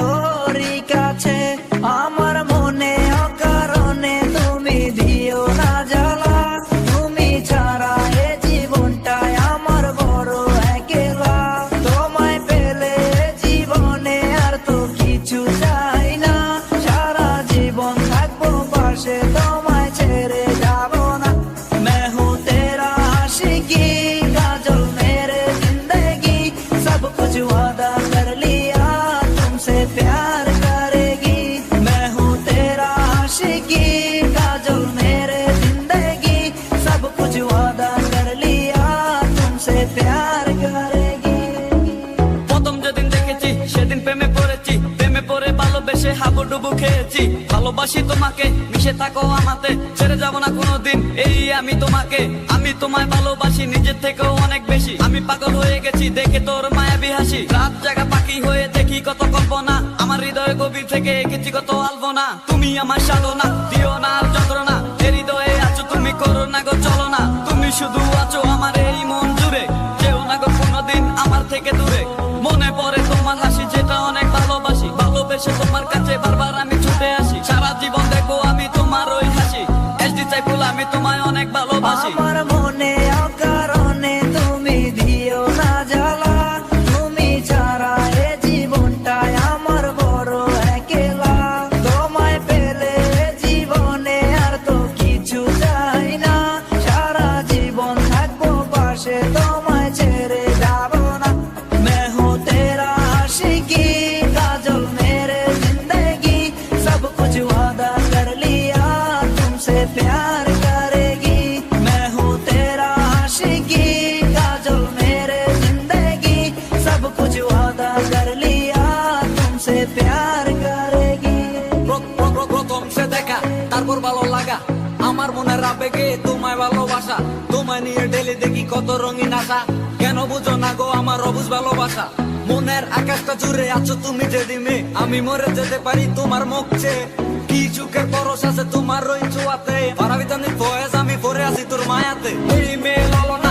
তোরই কাছে। আমার মনে অকারণে তুমি দিও না জ্বালা, তুমি ছাড়া এ জীবনটাই আমার বড় একলা। তোমায় পেলে জীবনে আর তো কিছু চাই না, সারা জীবন থাকবো পাশে, তোমায় ছেড়ে যাব না। मैं हूँ तेरा आशिकी, काजल मेरे जिंदगी, सब कुछ वादा कर लिया तुमसे प्यार करेगी। मैं हूँ तेरा आशिकी, काजल मेरे जिंदगी, सब कुछ वादा कर लिया तुमसे प्यार करेगी। প্রথম যেদিন দেখেছি সেদিন প্রেমে পড়েছি, প্রেমে পড়ে ভালোবেসে হাবুডুবু খেয়েছি। ভালোবাসি তোমাকে, মিশে থাকো আমাতে, ছেড়ে যাব না কোনোদিন এই আমি তোমাকে। আমি তোমায় ভালোবাসি নিজের থেকেও অনেক বেশি, আমি পাগল হয়ে গেছি দেখে তোর মায়াবী হাসি। রাত জাগা পাখি হয়ে দেখি কত কল্পনা, আমার হৃদয় গভীর থেকে এঁকেছি কত আলপনা। তুমি আমার সাধনা, দিও না আর যন্ত্রণা, এ হৃদয়ে আছো তুমি, করো না গো চলো না। তুমি শুধু আছো আমার এই মন জুড়ে, কেউ না গো কোনোদিন আমার থেকে দূরে। মনে পড়ে তোমার হাসি যেটা অনেক ভালোবাসি, ভালোবেসে তোমার কাছে বারবার আমি ছুটে আসি। সারা জীবন দেখবো আমি তোমার ওই হাসি, এসডি চাইফুল আমি তোমায় অনেক ভালোবাসি। আমার মনে অকারণে তুমি দিও না জ্বালা, তুমি ছাড়া এ জীবনটাই আমার বড় একলা। তোমায় পেলে জীবনে আর তো কিছু চাই না, সারা জীবন থাকবো পাশে, তোমায় ছেড়ে যাব না। मैं हूँ तेरा आशिकी, काजल मेरे जिंदगी, सब कुछ वादा कर लिया तुमसे प्यार करेगी। मैं हूँ तेरा आशिकी, काजल मेरे जिंदगी, सब कुछ वादा कर लिया तुमसे प्यार करेगी। প্রথম সে দেখা তারপর ভালো লাগা, আমার মনের আবেগে তোমায় ভালোবাসা। তোমায় নিয়ে ডেলি দেখি কত রঙিন আশা, কেন বুঝো না গো আমার অবুঝ ভালোবাসা। মনের আকাশটা জুড়ে আছো তুমি যে ডিমে, আমি মরে যেতে পারি তোমার মুখ চেয়ে। কি চুকের পরশ আছে তোমার ওই ছোঁয়াতে, পারাবিতানি ফয়েজ আমি পরে আছি তোর মায়াতে। এই মেয়ে ললনা